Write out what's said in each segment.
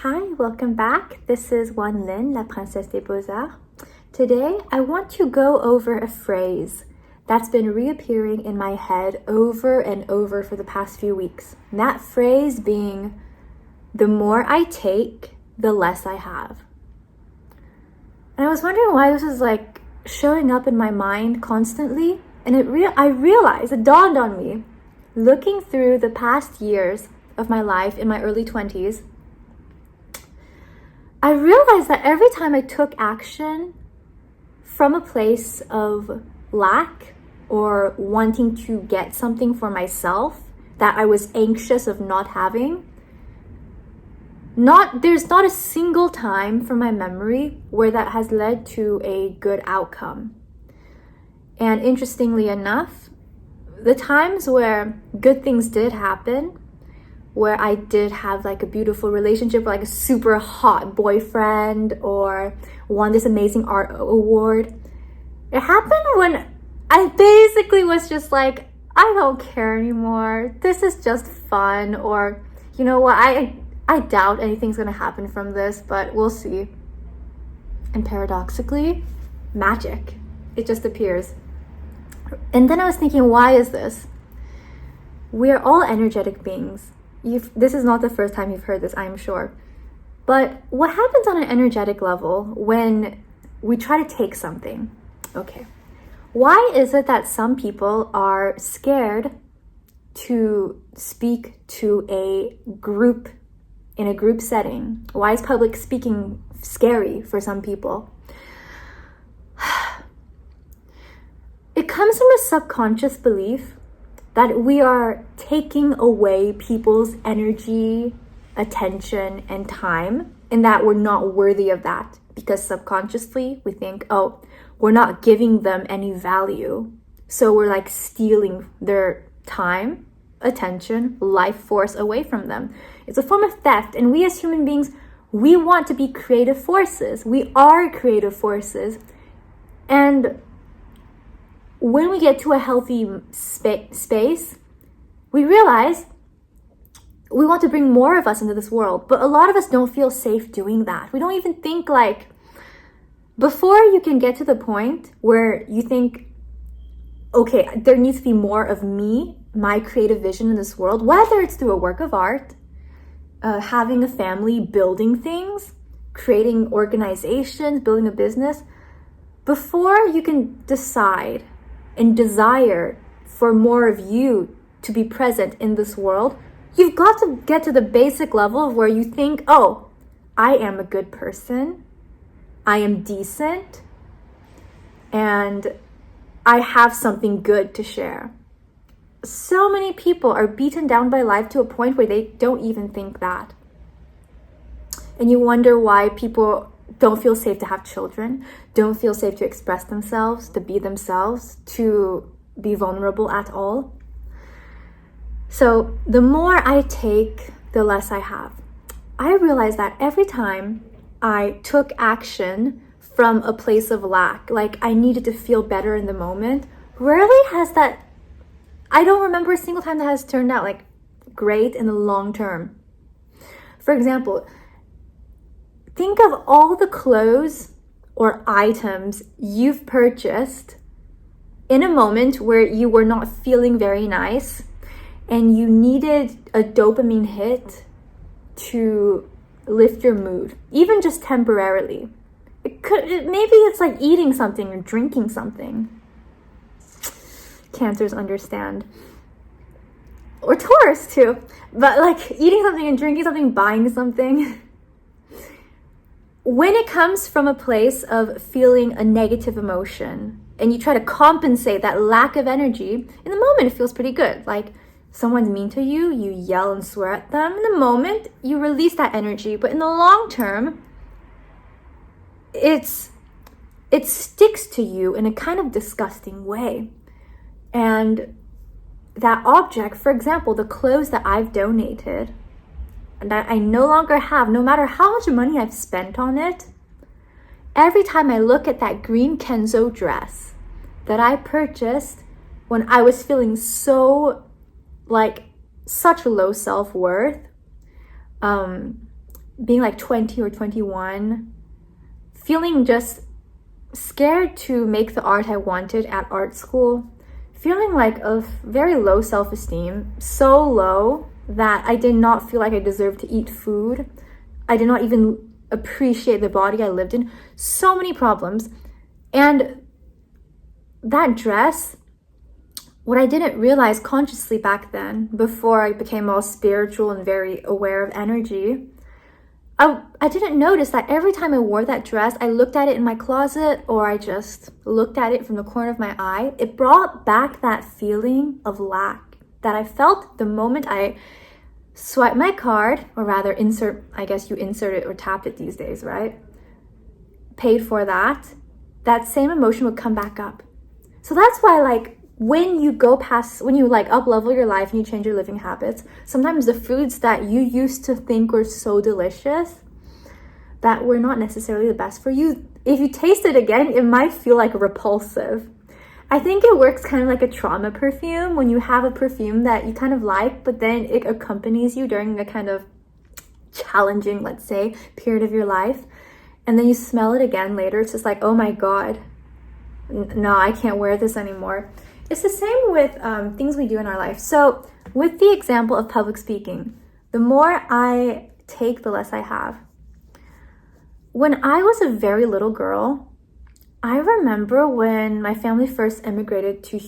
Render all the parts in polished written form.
Hi, welcome back. This is Wan Lin, La Princesse des Beaux-Arts. Today, I want to go over a phrase that's been reappearing in my head over and over for the past few weeks. And that phrase being, the more I take, the less I have. And I was wondering why this was showing up in my mind constantly. And I realized, it dawned on me, looking through the past years of my life in my early 20s, I realized that every time I took action from a place of lack or wanting to get something for myself that I was anxious of not having, there's not a single time from my memory where that has led to a good outcome. And interestingly enough, the times where good things did happen, where I did have a beautiful relationship, a super hot boyfriend, or won this amazing art award, it happened when I basically was just I don't care anymore. This is just fun. Or, you know what, I doubt anything's gonna happen from this, but we'll see. And paradoxically, magic. It just appears. And then I was thinking, why is this? We are all energetic beings. This is not the first time you've heard this, I'm sure. But what happens on an energetic level when we try to take something? Okay. Why is it that some people are scared to speak to a group in a group setting? Why is public speaking scary for some people? It comes from a subconscious belief that we are taking away people's energy, attention, and time, and that we're not worthy of that, because subconsciously we think, oh, we're not giving them any value, so we're stealing their time, attention, life force away from them. It's a form of theft, and we as human beings, we want to be creative forces. We are creative forces, and when we get to a healthy space, we realize we want to bring more of us into this world. But a lot of us don't feel safe doing that. We don't even think before you can get to the point where you think, okay, there needs to be more of me, my creative vision in this world, whether it's through a work of art, having a family, building things, creating organizations, building a business. Before you can decide and desire for more of you to be present in this world, you've got to get to the basic level of where you think, oh, I am a good person, I am decent, and I have something good to share. So many people are beaten down by life to a point where they don't even think that. And you wonder why people don't feel safe to have children, don't feel safe to express themselves, to be themselves, to be vulnerable at all. So the more I take, the less I have. I realized that every time I took action from a place of lack, I needed to feel better in the moment, rarely has that, I don't remember a single time that has turned out great in the long term. For example, think of all the clothes or items you've purchased in a moment where you were not feeling very nice and you needed a dopamine hit to lift your mood, even just temporarily. Maybe it's eating something or drinking something. Cancers understand. Or Taurus too. But eating something and drinking something, buying something. When it comes from a place of feeling a negative emotion and you try to compensate that lack of energy, in the moment it feels pretty good. Someone's mean to you, you yell and swear at them. In the moment, you release that energy. But in the long term, it sticks to you in a kind of disgusting way. And that object, for example, the clothes that I've donated, that I no longer have, no matter how much money I've spent on it, every time I look at that green Kenzo dress that I purchased when I was feeling such low self-worth, being like 20 or 21, feeling just scared to make the art I wanted at art school, feeling like a very low self-esteem, so low that I did not feel like I deserved to eat food. I did not even appreciate the body I lived in. So many problems. And that dress, what I didn't realize consciously back then, before I became all spiritual and very aware of energy, I didn't notice that every time I wore that dress, I looked at it in my closet or I just looked at it from the corner of my eye. It brought back that feeling of lack that I felt the moment I swiped my card, or rather I guess you insert it or tap it these days, right? Paid for that. That same emotion would come back up. So that's why, like, when you up level your life and you change your living habits, sometimes the foods that you used to think were so delicious that were not necessarily the best for you, if you taste it again, it might feel like repulsive. I think it works kind of like a trauma perfume, when you have a perfume that you kind of like, but then it accompanies you during a kind of challenging, let's say, period of your life. And then you smell it again later. It's just like, oh my God, no, I can't wear this anymore. It's the same with things we do in our life. So with the example of public speaking, the more I take, the less I have. When I was a very little girl, I remember when my family first immigrated to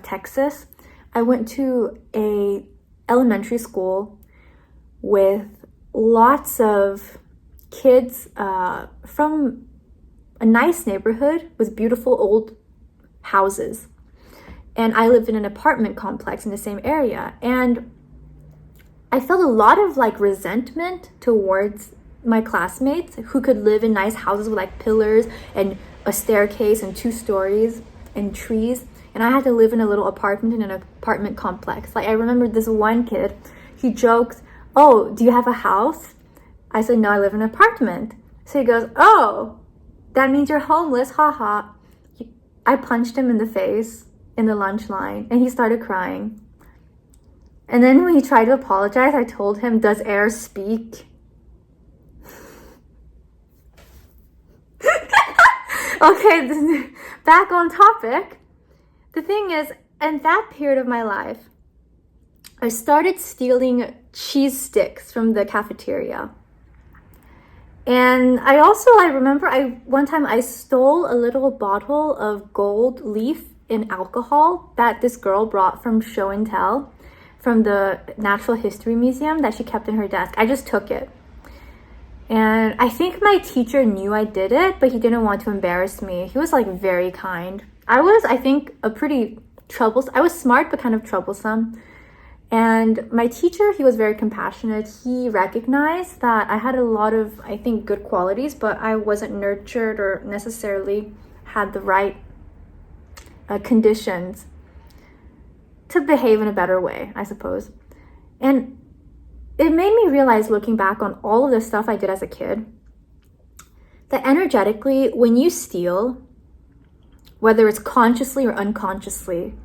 Texas, I went to a elementary school with lots of kids from a nice neighborhood with beautiful old houses. And I lived in an apartment complex in the same area. And I felt a lot of like resentment towards my classmates who could live in nice houses with like pillars and a staircase and 2 stories and trees. And I had to live in a little apartment in an apartment complex. Like, I remember this one kid, he joked, "Oh, do you have a house?" I said, "No, I live in an apartment." So he goes, "Oh, that means you're homeless, haha." I punched him in the face in the lunch line and he started crying. And then when he tried to apologize, I told him, "Does air speak?" Okay, back on topic. The thing is, in that period of my life, I started stealing cheese sticks from the cafeteria. And I remember one time I stole a little bottle of gold leaf in alcohol that this girl brought from show and tell from the Natural History Museum that she kept in her desk. I just took it. And I think my teacher knew I did it, but he didn't want to embarrass me. He was like very kind. I was smart, but kind of troublesome. And my teacher, he was very compassionate. He recognized that I had a lot of, I think, good qualities, but I wasn't nurtured or necessarily had the right conditions to behave in a better way, I suppose. And it made me realize, looking back on all of the stuff I did as a kid, that energetically, when you steal, whether it's consciously or unconsciously,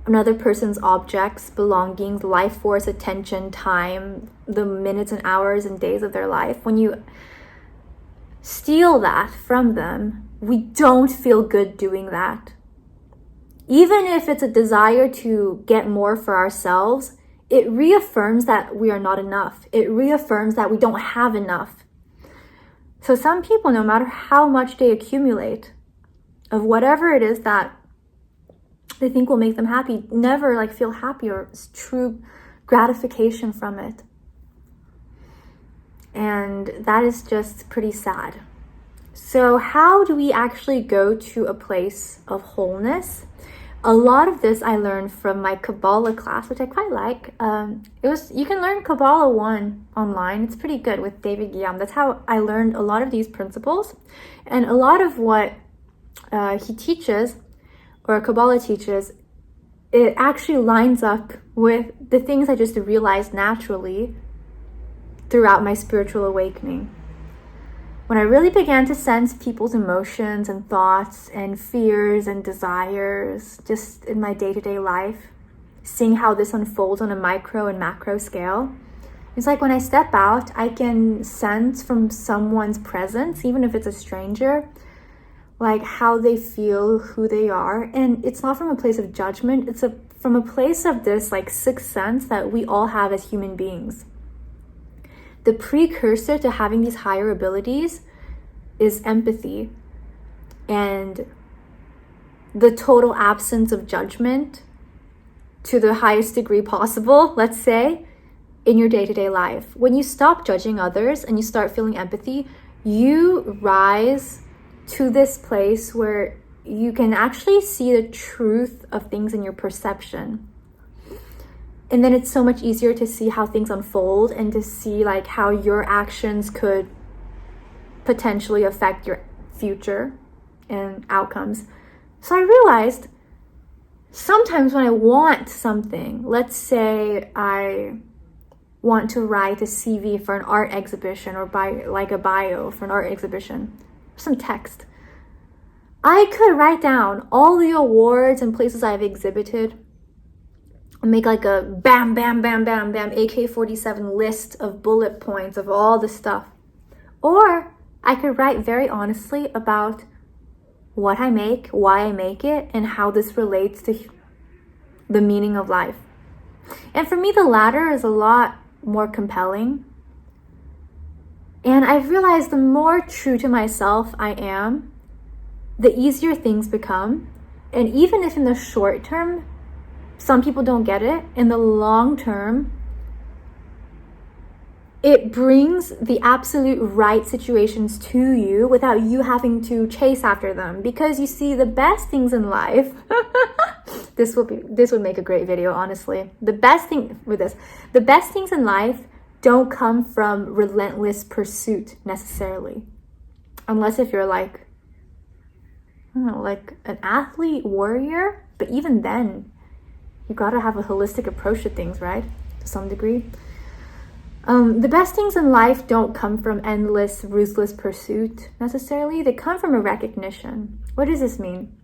another person's objects, belongings, life force, attention, time, the minutes and hours and days of their life, when you steal that from them, we don't feel good doing that. Even if it's a desire to get more for ourselves, it reaffirms that we are not enough. It reaffirms that we don't have enough. So some people, no matter how much they accumulate of whatever it is that they think will make them happy, never like feel happy or true gratification from it. And that is just pretty sad. So how do we actually go to a place of wholeness? A lot of this I learned from my Kabbalah class, which I quite like. You can learn Kabbalah 1 online. It's pretty good with David Guillaume. That's how I learned a lot of these principles. And a lot of what he teaches, or Kabbalah teaches, it actually lines up with the things I just realized naturally throughout my spiritual awakening. When I really began to sense people's emotions and thoughts and fears and desires just in my day-to-day life, seeing how this unfolds on a micro and macro scale, It's like when I step out, I can sense from someone's presence, even if it's a stranger, like how they feel, who they are. And it's not from a place of judgment. It's from a place of this like sixth sense that we all have as human beings. The precursor to having these higher abilities is empathy and the total absence of judgment to the highest degree possible, let's say, in your day-to-day life. When you stop judging others and you start feeling empathy, you rise to this place where you can actually see the truth of things in your perception. And then it's so much easier to see how things unfold and to see like how your actions could potentially affect your future and outcomes. So I realized sometimes when I want something, let's say I want to write a CV for an art exhibition or buy like a bio for an art exhibition, some text. I could write down all the awards and places I've exhibited and make like a bam, bam, bam, bam, bam, AK-47 list of bullet points of all the stuff. Or I could write very honestly about what I make, why I make it, and how this relates to the meaning of life. And for me, the latter is a lot more compelling. And I've realized the more true to myself I am, the easier things become. And even if in the short term, some people don't get it, in the long term, it brings the absolute right situations to you without you having to chase after them. Because you see, the best things in life, this would make a great video, honestly. The best things in life don't come from relentless pursuit necessarily. Unless if you're like, I don't know, like an athlete warrior. But even then, you gotta have a holistic approach to things, right? To some degree. The best things in life don't come from endless, ruthless pursuit necessarily. They come from a recognition. What does this mean?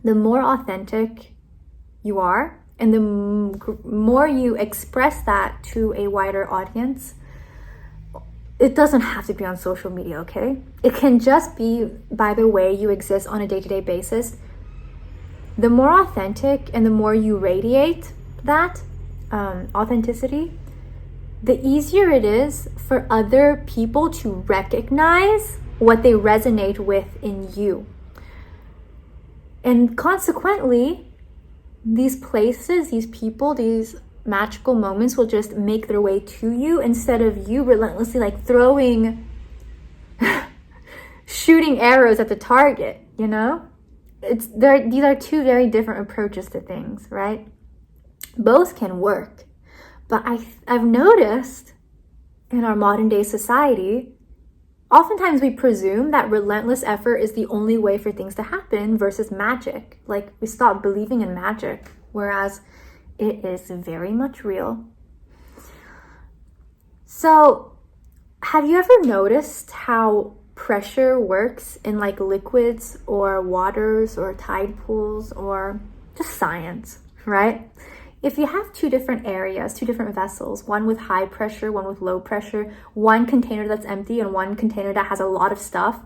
The more authentic you are, and the more you express that to a wider audience, it doesn't have to be on social media, okay? It can just be by the way you exist on a day-to-day basis. The more authentic and the more you radiate that authenticity, the easier it is for other people to recognize what they resonate with in you. And consequently, these places, these people, these magical moments will just make their way to you instead of you relentlessly like shooting arrows at the target, you know? These are two very different approaches to things, right? Both can work. But I've noticed in our modern day society, oftentimes we presume that relentless effort is the only way for things to happen versus magic. Like we stop believing in magic, whereas it is very much real. So have you ever noticed how pressure works in like liquids or waters or tide pools or just science, right? If you have two different areas, two different vessels, one with high pressure, one with low pressure, one container that's empty and one container that has a lot of stuff,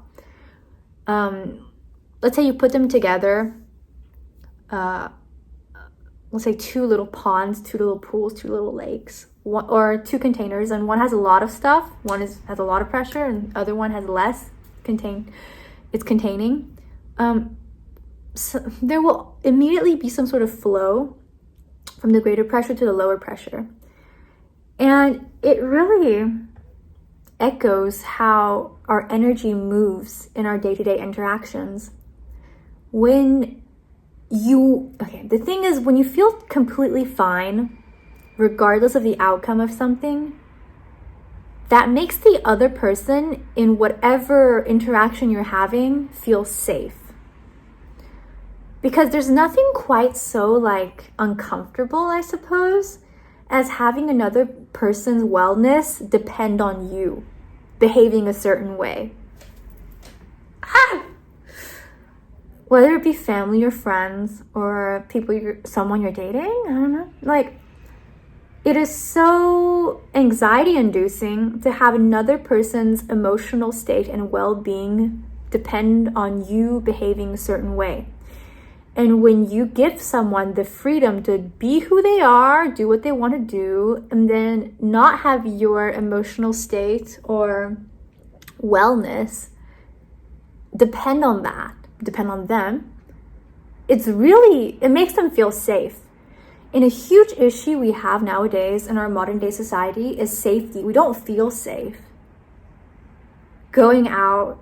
let's say you put them together, let's say two little ponds, two little pools, two little lakes, or two containers, and one has a lot of stuff, one has a lot of pressure, and the other one has less containing. So there will immediately be some sort of flow from the greater pressure to the lower pressure. And it really echoes how our energy moves in our day-to-day interactions. The thing is, when you feel completely fine, regardless of the outcome of something, that makes the other person in whatever interaction you're having feel safe. Because there's nothing quite so like uncomfortable, I suppose, as having another person's wellness depend on you behaving a certain way. Whether it be family or friends or someone you're dating, I don't know. Like, It is so anxiety inducing to have another person's emotional state and well-being depend on you behaving a certain way. And when you give someone the freedom to be who they are, do what they want to do, and then not have your emotional state or wellness depend on them, it makes them feel safe. And a huge issue we have nowadays in our modern day society is safety. We don't feel safe going out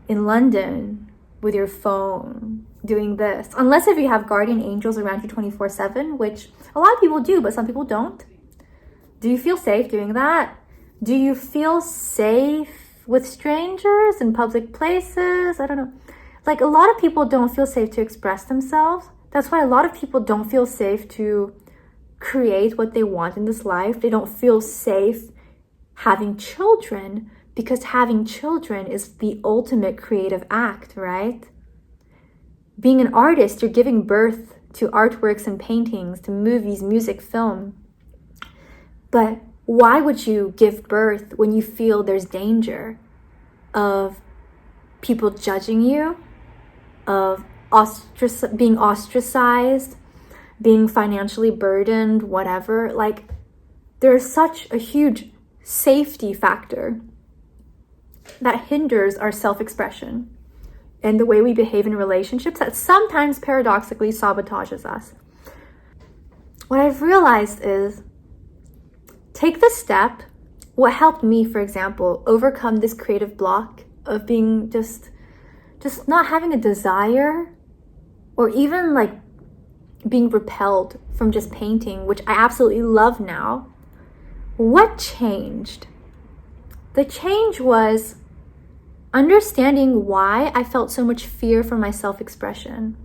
in London with your phone, doing this. Unless if you have guardian angels around you 24/7, which a lot of people do, but some people don't. Do you feel safe doing that? Do you feel safe with strangers in public places? I don't know. Like, a lot of people don't feel safe to express themselves. That's why a lot of people don't feel safe to create what they want in this life. They don't feel safe having children, because having children is the ultimate creative act, right? Being an artist, you're giving birth to artworks and paintings, to movies, music, film. But why would you give birth when you feel there's danger of people judging you, of being ostracized, being financially burdened, whatever? Like, there's such a huge safety factor that hinders our self-expression and the way we behave in relationships, that sometimes paradoxically sabotages us. What I've realized is, take the step. What helped me, for example, overcome this creative block of being just not having a desire, or even like being repelled from just painting, which I absolutely love now. What changed? The change was understanding why I felt so much fear for my self-expression.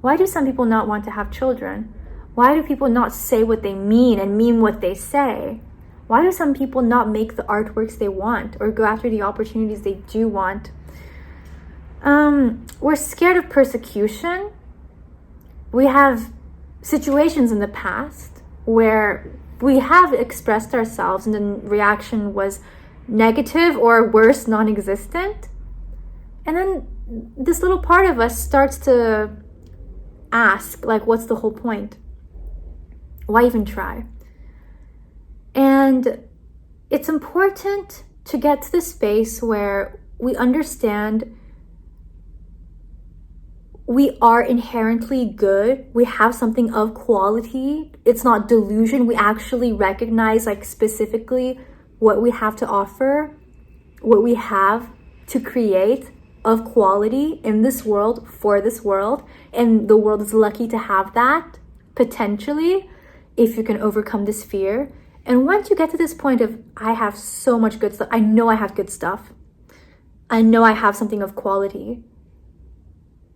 Why do some people not want to have children? Why do people not say what they mean and mean what they say? Why do some people not make the artworks they want or go after the opportunities they do want? We're scared of persecution. We have situations in the past where we have expressed ourselves and the reaction was negative, or worse, non-existent. And then this little part of us starts to ask, like, what's the whole point? Why even try? And it's important to get to the space where we understand we are inherently good. We have something of quality. It's not delusion. We actually recognize, like, specifically what we have to offer, what we have to create of quality in this world, for this world. And the world is lucky to have that, potentially, if you can overcome this fear. And once you get to this point of, I have so much good stuff, I know I have good stuff, I know I have something of quality,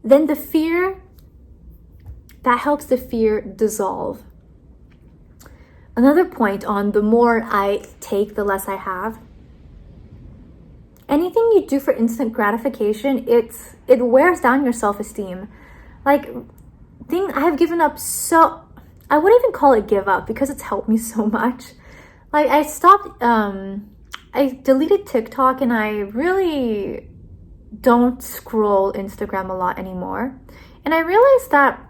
then the fear, that helps the fear dissolve. Another point on the more I take, the less I have. Anything you do for instant gratification, it wears down your self-esteem. Like, I have given up I wouldn't even call it give up, because it's helped me so much. Like, I deleted TikTok, and I really don't scroll Instagram a lot anymore. And I realized that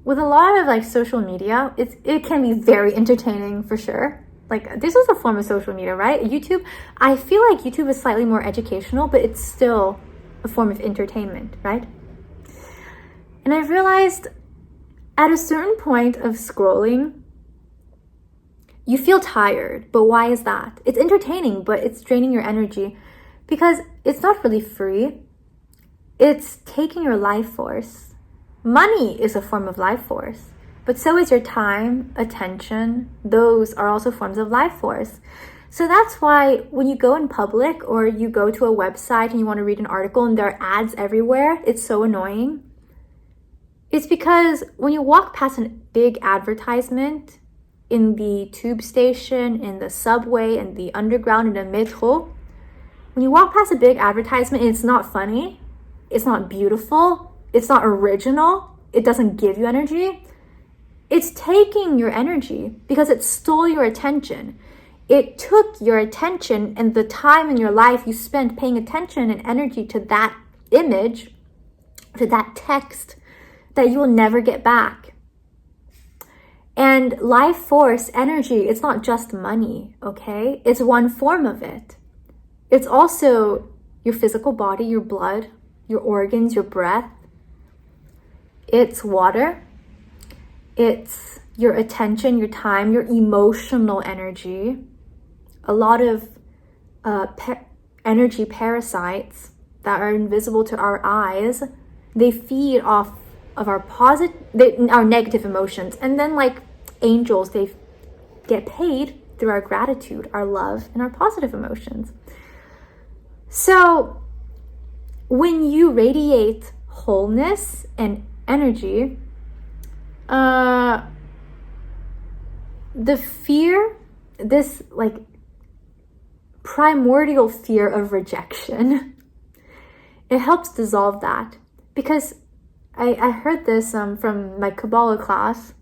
with a lot of, like, social media, it can be very entertaining, for sure. Like, this is a form of social media, right? YouTube, I feel like YouTube is slightly more educational, but it's still a form of entertainment, right? And I realized at a certain point of scrolling, you feel tired. But why is that? It's entertaining, but it's draining your energy, because it's not really free. It's taking your life force. Money is a form of life force, but so is your time, attention. Those are also forms of life force. So that's why when you go in public, or you go to a website and you want to read an article and there are ads everywhere, it's so annoying. It's because when you walk past a big advertisement in the tube station, in the subway, in the underground, in the metro, when you walk past a big advertisement and it's not funny, it's not beautiful, it's not original, it doesn't give you energy, It's taking your energy because it stole your attention. It took your attention and the time in your life you spent paying attention and energy to that image, to that text that you will never get back. And life force, energy, it's not just money, okay? It's one form of it. It's also your physical body, your blood, your organs, your breath. It's water. It's your attention, your time, your emotional energy. A lot of energy parasites that are invisible to our eyes, they feed off of our our negative emotions. And then like angels, they get paid through our gratitude, our love, and our positive emotions. So when you radiate wholeness and energy, the fear, this like primordial fear of rejection, it helps dissolve that. Because I heard this from my Kabbalah class.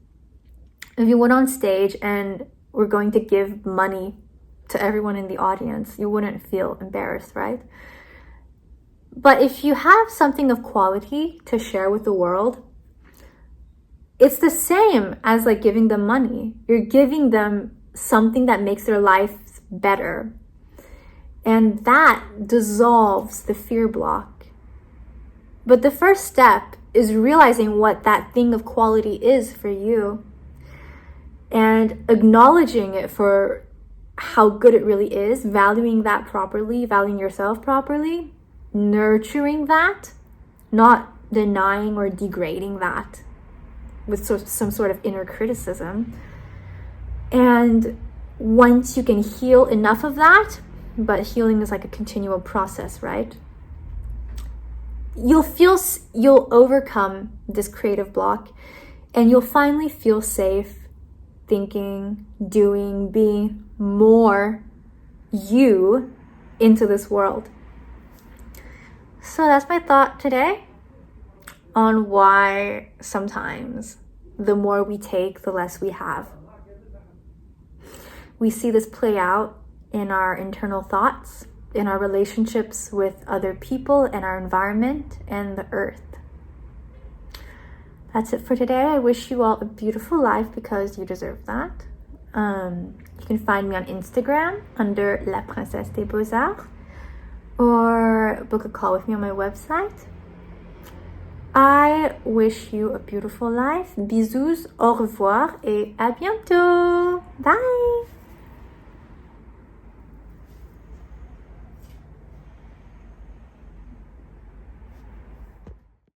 If you went on stage and were going to give money to everyone in the audience, you wouldn't feel embarrassed, right? But if you have something of quality to share with the world, it's the same as like giving them money. You're giving them something that makes their life better. And that dissolves the fear block. But the first step is realizing what that thing of quality is for you and acknowledging it for how good it really is, valuing that properly, valuing yourself properly, nurturing that, not denying or degrading that with some sort of inner criticism. And once you can heal enough of that, but healing is like a continual process, right? You'll overcome this creative block and you'll finally feel safe thinking, doing, being more you into this world. So that's my thought today on why sometimes the more we take, the less we have. We see this play out in our internal thoughts, in our relationships with other people and our environment and the earth. That's it for today. I wish you all a beautiful life because you deserve that. You can find me on Instagram under La Princesse des Beaux-Arts or book a call with me on my website. I wish you a beautiful life. Bisous, au revoir et à bientôt. Bye.